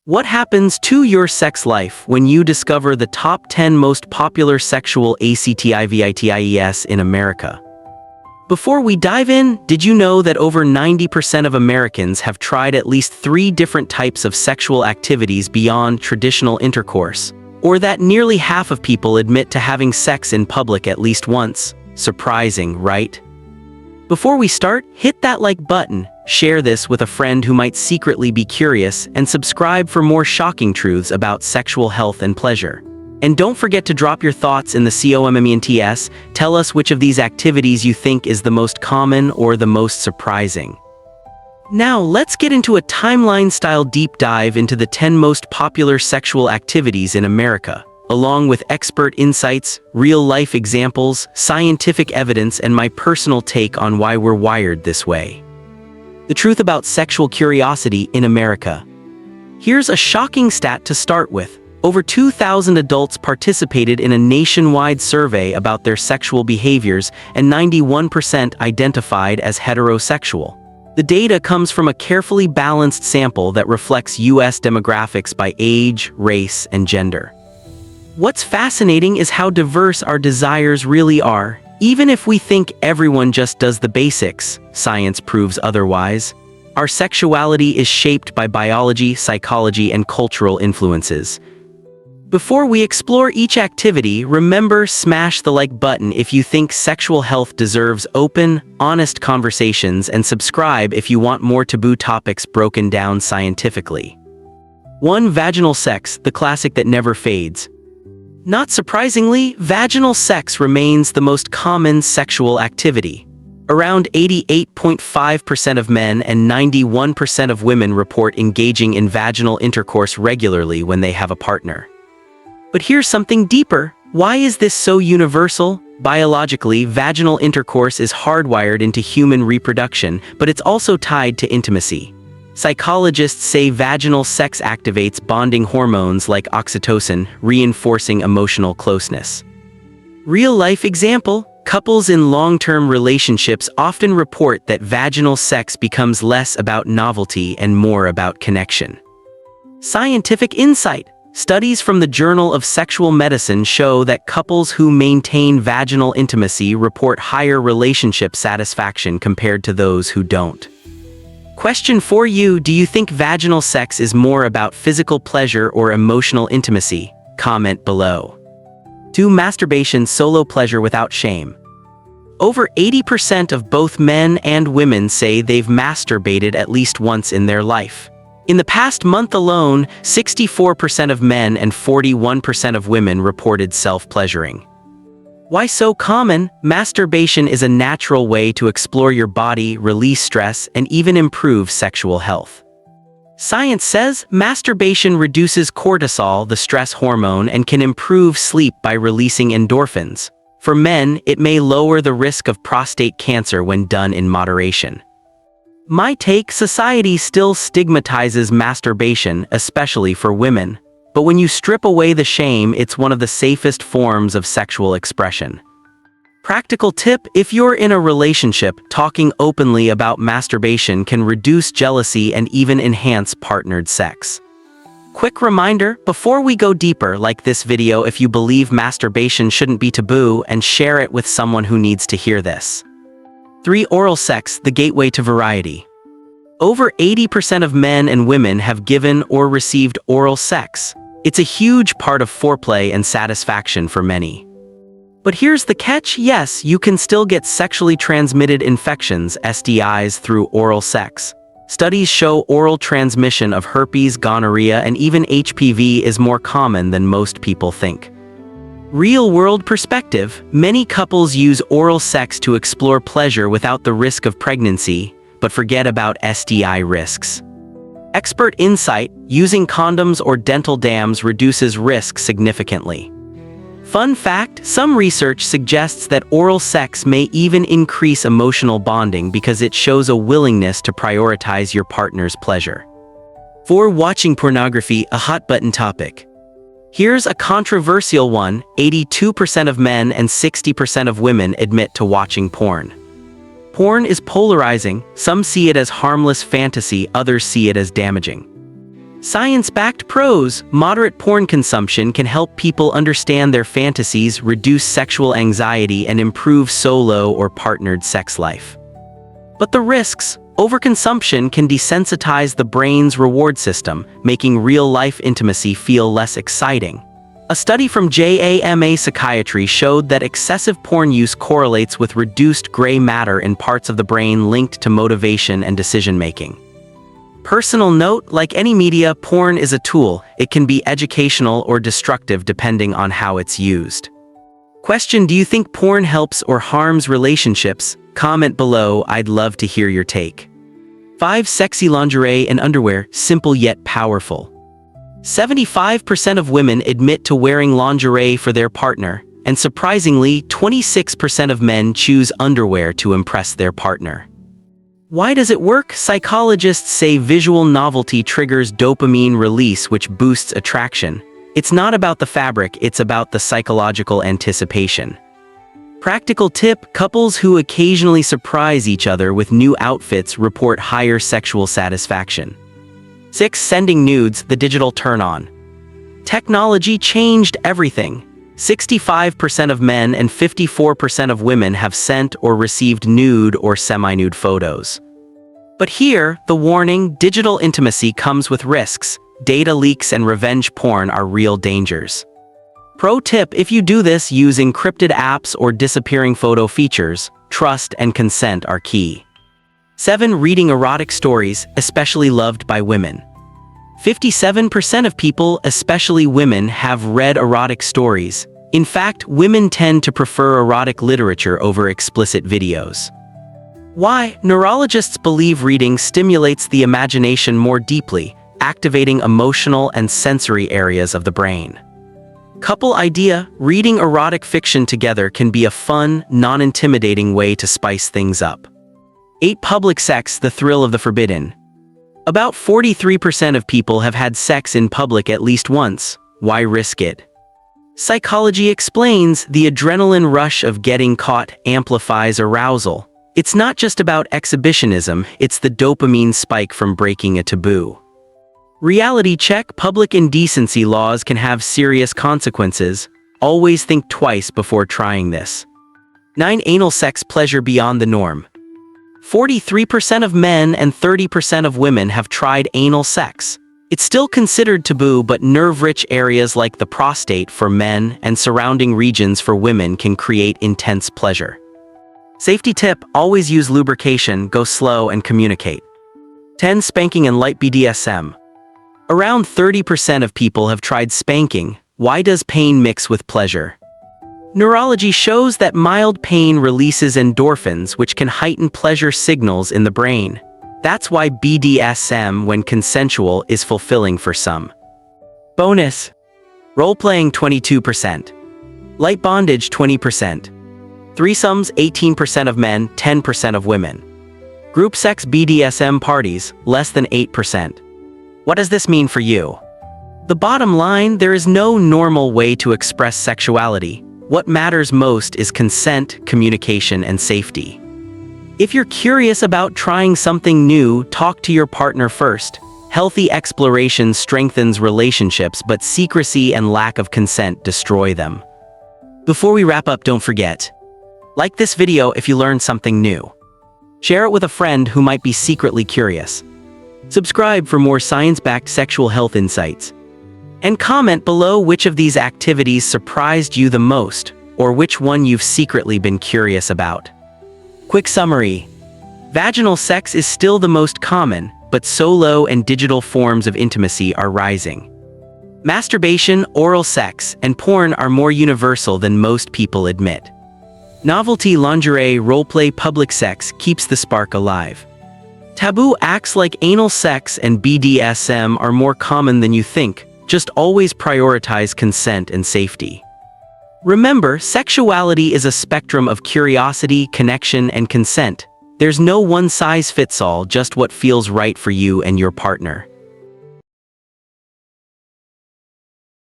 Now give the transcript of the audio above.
What happens to your sex life when you discover the top 10 most popular sexual activities in America? Before we dive in, did you know that over 90% of Americans have tried at least 3 different types of sexual activities beyond traditional intercourse? Or that nearly half of people admit to having sex in public at least once? Surprising, right? Before we start, hit that like button, share this with a friend who might secretly be curious, and subscribe for more shocking truths about sexual health and pleasure. And don't forget to drop your thoughts in the comments. Tell us which of these activities you think is the most common or the most surprising. Now, let's get into a timeline-style deep dive into the 10 most popular sexual activities in America, along with expert insights, real-life examples, scientific evidence, and my personal take on why we're wired this way. The truth about sexual curiosity in America. Here's a shocking stat to start with. Over 2,000 adults participated in a nationwide survey about their sexual behaviors, and 91% identified as heterosexual. The data comes from a carefully balanced sample that reflects U.S. demographics by age, race, and gender. What's fascinating is how diverse our desires really are. Even if we think everyone just does the basics, science proves otherwise. Our sexuality is shaped by biology, psychology, and cultural influences. Before we explore each activity, remember, smash the like button if you think sexual health deserves open, honest conversations, and subscribe if you want more taboo topics broken down scientifically. 1. Vaginal sex, the classic that never fades. Not surprisingly, vaginal sex remains the most common sexual activity. Around 88.5% of men and 91% of women report engaging in vaginal intercourse regularly when they have a partner. But here's something deeper. Why is this so universal? Biologically, vaginal intercourse is hardwired into human reproduction, but it's also tied to intimacy. Psychologists say vaginal sex activates bonding hormones like oxytocin, reinforcing emotional closeness. Real-life example: couples in long-term relationships often report that vaginal sex becomes less about novelty and more about connection. Scientific insight: studies from the Journal of Sexual Medicine show that couples who maintain vaginal intimacy report higher relationship satisfaction compared to those who don't. Question for you: do you think vaginal sex is more about physical pleasure or emotional intimacy? Comment below. 2. Masturbation, solo pleasure without shame. Over 80% of both men and women say they've masturbated at least once in their life. In the past month alone, 64% of men and 41% of women reported self-pleasuring. Why so common? Masturbation is a natural way to explore your body, release stress, and even improve sexual health. Science says masturbation reduces cortisol, the stress hormone, and can improve sleep by releasing endorphins. For men, it may lower the risk of prostate cancer when done in moderation. My take: society still stigmatizes masturbation, especially for women. But when you strip away the shame, it's one of the safest forms of sexual expression. Practical tip: if you're in a relationship, talking openly about masturbation can reduce jealousy and even enhance partnered sex. Quick reminder, before we go deeper, like this video if you believe masturbation shouldn't be taboo, and share it with someone who needs to hear this. 3. Oral sex, the gateway to variety. Over 80% of men and women have given or received oral sex. It's a huge part of foreplay and satisfaction for many. But here's the catch: yes, you can still get sexually transmitted infections, STIs, through oral sex. Studies show oral transmission of herpes, gonorrhea, and even HPV is more common than most people think. Real-world perspective: many couples use oral sex to explore pleasure without the risk of pregnancy, but forget about STI risks. Expert insight: using condoms or dental dams reduces risk significantly. Fun fact: some research suggests that oral sex may even increase emotional bonding because it shows a willingness to prioritize your partner's pleasure. 4. Watching pornography, a hot-button topic. Here's a controversial one: 82% of men and 60% of women admit to watching porn. Porn is polarizing. Some see it as harmless fantasy, others see it as damaging. Science-backed pros: moderate porn consumption can help people understand their fantasies, reduce sexual anxiety, and improve solo or partnered sex life. But the risks: overconsumption can desensitize the brain's reward system, making real-life intimacy feel less exciting. A study from JAMA Psychiatry showed that excessive porn use correlates with reduced gray matter in parts of the brain linked to motivation and decision-making. Personal note: like any media, porn is a tool. It can be educational or destructive depending on how it's used. Question: do you think porn helps or harms relationships? Comment below, I'd love to hear your take. 5. Sexy lingerie and underwear, simple yet powerful. 75% of women admit to wearing lingerie for their partner, and surprisingly, 26% of men choose underwear to impress their partner. Why does it work? Psychologists say visual novelty triggers dopamine release, which boosts attraction. It's not about the fabric, it's about the psychological anticipation. Practical tip: couples who occasionally surprise each other with new outfits report higher sexual satisfaction. 6. Sending nudes, the digital turn-on. Technology changed everything. 65% of men and 54% of women have sent or received nude or semi-nude photos. But here, the warning: digital intimacy comes with risks. Data leaks and revenge porn are real dangers. Pro tip: if you do this, use encrypted apps or disappearing photo features. Trust and consent are key. 7. Reading erotic stories, especially loved by women. 57% of people, especially women, have read erotic stories. In fact, women tend to prefer erotic literature over explicit videos. Why? Neurologists believe reading stimulates the imagination more deeply, activating emotional and sensory areas of the brain. Couple idea: reading erotic fiction together can be a fun, non-intimidating way to spice things up. 8. Public sex, the thrill of the forbidden. About 43% of people have had sex in public at least once. Why risk it? Psychology explains: the adrenaline rush of getting caught amplifies arousal. It's not just about exhibitionism, it's the dopamine spike from breaking a taboo. Reality check: public indecency laws can have serious consequences. Always think twice before trying this. 9. Anal sex, pleasure beyond the norm. 43% of men and 30% of women have tried anal sex. It's still considered taboo, but nerve-rich areas like the prostate for men and surrounding regions for women can create intense pleasure. Safety tip: always use lubrication, go slow, and communicate. 10. Spanking and light BDSM. Around 30% of people have tried spanking. Why does pain mix with pleasure? Neurology shows that mild pain releases endorphins, which can heighten pleasure signals in the brain. That's why BDSM, when consensual, is fulfilling for some. Bonus: role-playing 22%. Light bondage 20%. Threesomes 18% of men, 10% of women. Group sex BDSM parties, less than 8%. What does this mean for you? The bottom line: there is no normal way to express sexuality. What matters most is consent, communication, and safety. If you're curious about trying something new, talk to your partner first. Healthy exploration strengthens relationships, but secrecy and lack of consent destroy them. Before we wrap up, don't forget: like this video if you learned something new. Share it with a friend who might be secretly curious. Subscribe for more science-backed sexual health insights. And comment below which of these activities surprised you the most, or which one you've secretly been curious about. Quick summary: vaginal sex is still the most common, but solo and digital forms of intimacy are rising. Masturbation, oral sex, and porn are more universal than most people admit. Novelty lingerie, roleplay, public sex keeps the spark alive. Taboo acts like anal sex and BDSM are more common than you think. Just always prioritize consent and safety. Remember, sexuality is a spectrum of curiosity, connection, and consent. There's no one-size-fits-all, just what feels right for you and your partner.